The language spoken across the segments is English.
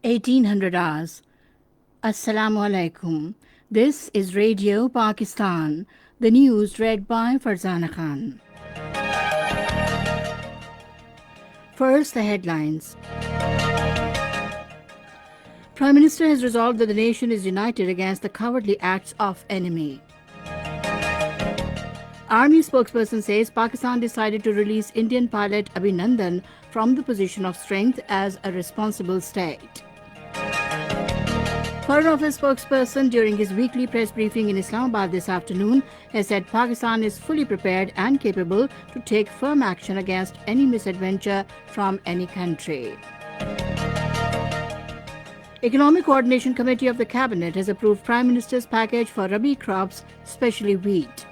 1800 hours. Assalamu alaikum. This is Radio Pakistan. The news read by Farzana Khan. First, the headlines. Prime Minister has resolved that the nation is united against the cowardly acts of enemy. Army spokesperson says Pakistan decided to release Indian pilot Abhinandan from the position of strength as a responsible state. Foreign Office spokesperson during his weekly press briefing in Islamabad this afternoon has said Pakistan is fully prepared and capable to take firm action against any misadventure from any country. Economic Coordination Committee of the Cabinet has approved Prime Minister's package for Rabi crops, especially wheat.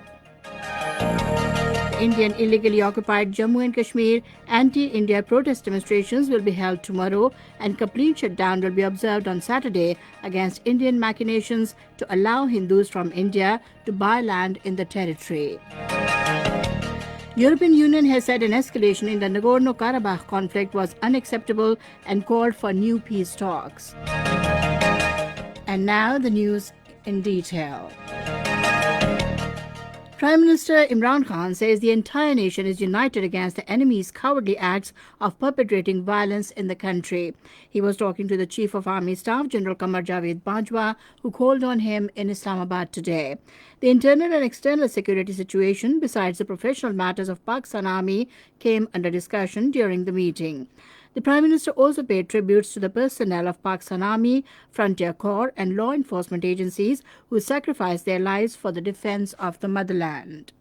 Indian illegally occupied Jammu and Kashmir anti-India protest demonstrations will be held tomorrow and complete shutdown will be observed on Saturday against Indian machinations to allow Hindus from India to buy land in the territory. European Union has said an escalation in the Nagorno-Karabakh conflict was unacceptable and called for new peace talks. And now the news in detail. Prime Minister Imran Khan says the entire nation is united against the enemy's cowardly acts of perpetrating violence in the country. He was talking to the Chief of Army Staff, General Qamar Javed Bajwa, who called on him in Islamabad today. The internal and external security situation, besides the professional matters of Pakistan Army, came under discussion during the meeting. The Prime Minister also paid tributes to the personnel of Pakistan Army, Frontier Corps and law enforcement agencies who sacrificed their lives for the defense of the motherland.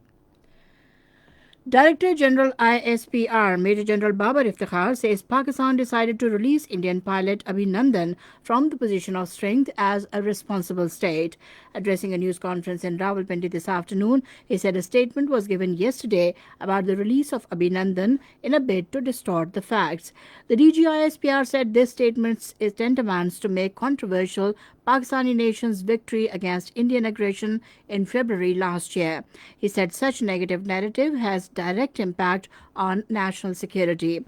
Director General ISPR Major General Babar Iftikhar says Pakistan decided to release Indian pilot Abhinandan from the position of strength as a responsible state. Addressing a news conference in Rawalpindi this afternoon, he said a statement was given yesterday about the release of Abhinandan in a bid to distort the facts. The DGISPR said this statement is tantamount to make controversial Pakistani nation's victory against Indian aggression in February last year. He said such negative narrative has direct impact on national security.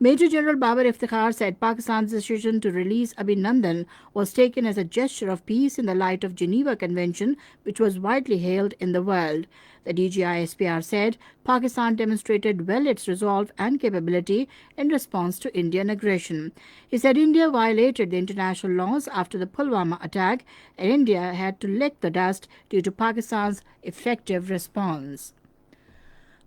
Major General Babar Iftikhar said Pakistan's decision to release Abhinandan was taken as a gesture of peace in the light of Geneva Convention, which was widely hailed in the world. The DGISPR said Pakistan demonstrated well its resolve and capability in response to Indian aggression. He said India violated the international laws after the Pulwama attack, and India had to lick the dust due to Pakistan's effective response.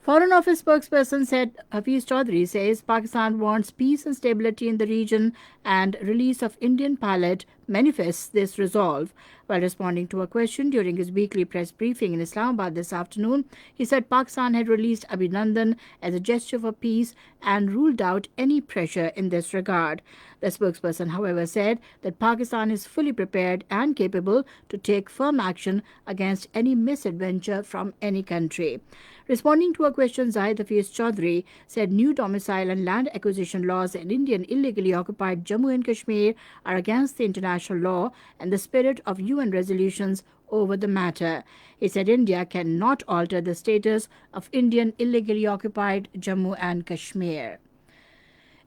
Foreign Office spokesperson said Hafiz Chaudhry says Pakistan wants peace and stability in the region and release of Indian pilot manifests this resolve. While responding to a question during his weekly press briefing in Islamabad this afternoon, he said Pakistan had released Abhinandan as a gesture for peace and ruled out any pressure in this regard. The spokesperson, however, said that Pakistan is fully prepared and capable to take firm action against any misadventure from any country. Responding to a question, Zahid Hafiz Chaudhry said new domicile and land acquisition laws in Indian illegally occupied Jammu and Kashmir are against the international law and the spirit of UN resolutions over the matter. He said India cannot alter the status of Indian illegally occupied Jammu and Kashmir.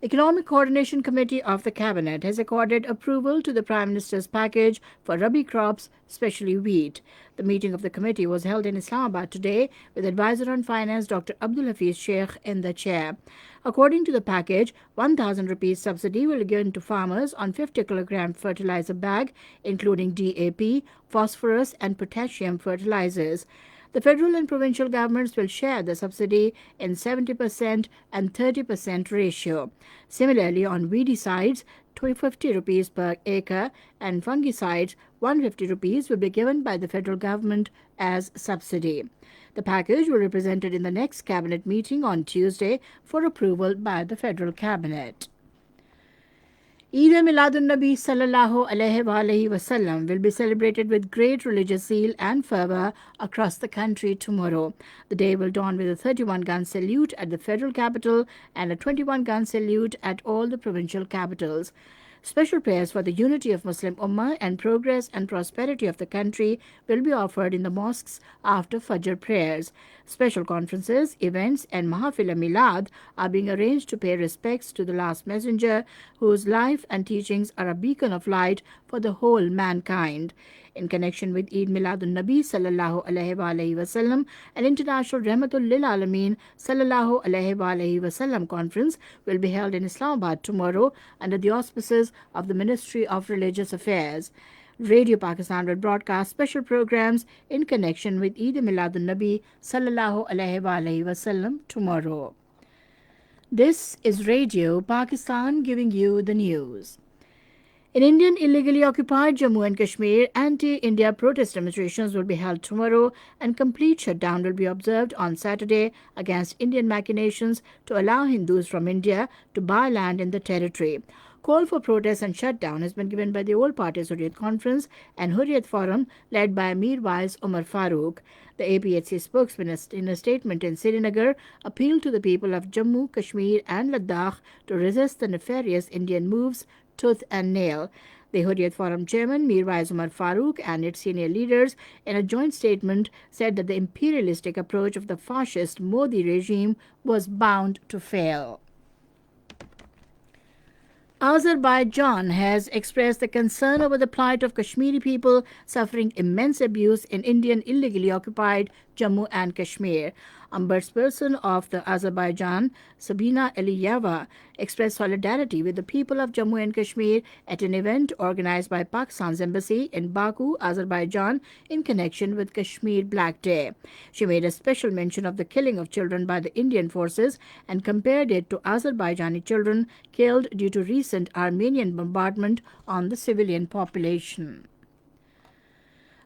Economic Coordination Committee of the Cabinet has accorded approval to the Prime Minister's package for Rabi crops, especially wheat. The meeting of the committee was held in Islamabad today with Advisor on Finance Dr. Abdul Hafiz Sheikh in the chair. According to the package, 1,000 rupees subsidy will be given to farmers on 50 kilogram fertilizer bag, including DAP, phosphorus and potassium fertilizers. The federal and provincial governments will share the subsidy in 70% and 30% ratio. Similarly, on weedicides, 250 rupees per acre and fungicides, 150 rupees will be given by the federal government as subsidy. The package will be presented in the next cabinet meeting on Tuesday for approval by the federal cabinet. Eid-e-Miladun-Nabi sallallahu alaihi wasallam will be celebrated with great religious zeal and fervor across the country tomorrow. The day will dawn with a 31-gun salute at the federal capital and a 21-gun salute at all the provincial capitals. Special prayers for the unity of Muslim Ummah and progress and prosperity of the country will be offered in the mosques after Fajr prayers. Special conferences, events, and Mahafil Milad are being arranged to pay respects to the last messenger, whose life and teachings are a beacon of light for the whole mankind. In connection with Eid Miladun Nabi sallallahu alaihi wasallam, an international Rahmatul Lil Alameen sallallahu alaihi wasallam conference will be held in Islamabad tomorrow under the auspices of the Ministry of Religious Affairs. Radio Pakistan will broadcast special programs in connection with Eid Miladun Nabi sallallahu alaihi wasallam tomorrow. This is Radio Pakistan giving you the news. In Indian illegally occupied Jammu and Kashmir, anti-India protest demonstrations will be held tomorrow and complete shutdown will be observed on Saturday against Indian machinations to allow Hindus from India to buy land in the territory. Call for protest and shutdown has been given by the All Parties Hurriyat Conference and Hurriyat Forum led by Mir Wais Umar Farooq. The APHC spokesman in a statement in Srinagar appealed to the people of Jammu, Kashmir and Ladakh to resist the nefarious Indian moves tooth and nail. The Hurriyat Forum chairman Mir Wais Umar Farooq and its senior leaders in a joint statement said that the imperialistic approach of the fascist Modi regime was bound to fail. Azerbaijan has expressed the concern over the plight of Kashmiri people suffering immense abuse in Indian illegally occupied Jammu and Kashmir. Ombudsperson of the Azerbaijan, Sabina Aliyeva, expressed solidarity with the people of Jammu and Kashmir at an event organized by Pakistan's embassy in Baku, Azerbaijan, in connection with Kashmir Black Day. She made a special mention of the killing of children by the Indian forces and compared it to Azerbaijani children killed due to recent Armenian bombardment on the civilian population.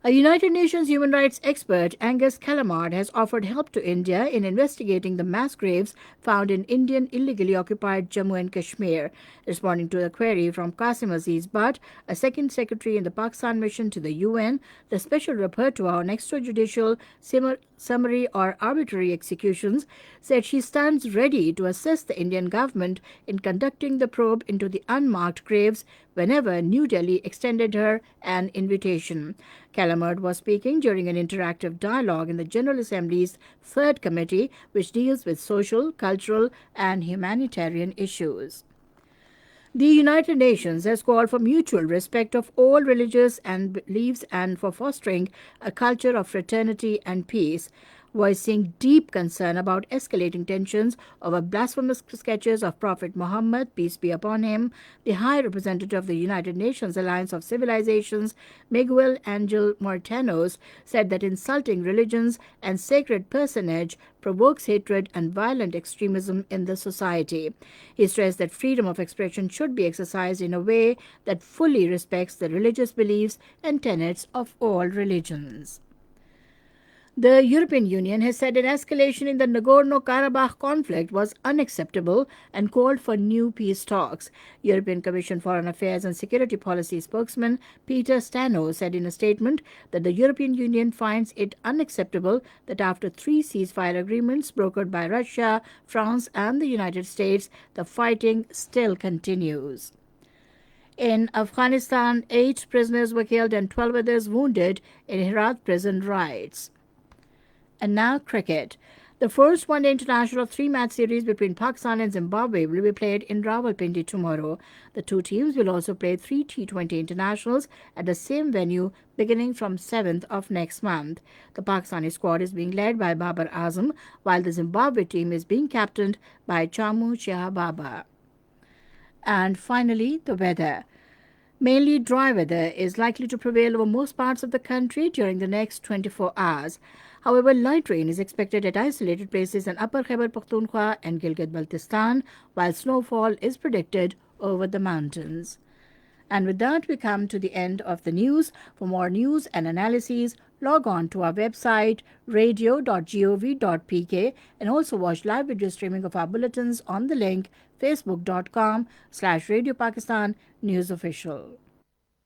A United Nations human rights expert, Angus Calamard, has offered help to India in investigating the mass graves found in Indian illegally occupied Jammu and Kashmir. Responding to a query from Qasim Aziz Butt, a second secretary in the Pakistan mission to the UN, the special rapporteur on extrajudicial, summary or arbitrary executions, said she stands ready to assist the Indian government in conducting the probe into the unmarked graves whenever New Delhi extended her an invitation. Calamard was speaking during an interactive dialogue in the General Assembly's Third Committee, which deals with social, cultural, and humanitarian issues. The United Nations has called for mutual respect of all religious and beliefs and for fostering a culture of fraternity and peace, voicing deep concern about escalating tensions over blasphemous sketches of Prophet Muhammad, peace be upon him. The High Representative of the United Nations Alliance of Civilizations, Miguel Angel Mortanos, said that insulting religions and sacred personage provokes hatred and violent extremism in the society. He stressed that freedom of expression should be exercised in a way that fully respects the religious beliefs and tenets of all religions. The European Union has said an escalation in the Nagorno-Karabakh conflict was unacceptable and called for new peace talks. European Commission Foreign Affairs and Security Policy spokesman Peter Stano said in a statement that the European Union finds it unacceptable that after 3 ceasefire agreements brokered by Russia, France and the United States, the fighting still continues. In Afghanistan, 8 prisoners were killed and 12 others wounded in Herat prison riots. And now cricket. The first one-day international 3-match series between Pakistan and Zimbabwe will be played in Rawalpindi tomorrow. The two teams will also play 3 T20 internationals at the same venue beginning from 7th of next month. The Pakistani squad is being led by Babar Azam, while the Zimbabwe team is being captained by Chamu Chihababa. And finally, the weather. Mainly dry weather is likely to prevail over most parts of the country during the next 24 hours. However, light rain is expected at isolated places in Upper Khyber Pakhtunkhwa and Gilgit-Baltistan, while snowfall is predicted over the mountains. And with that, we come to the end of the news. For more news and analyses, log on to our website, radio.gov.pk, and also watch live video streaming of our bulletins on the link facebook.com/Radio Pakistan News Official.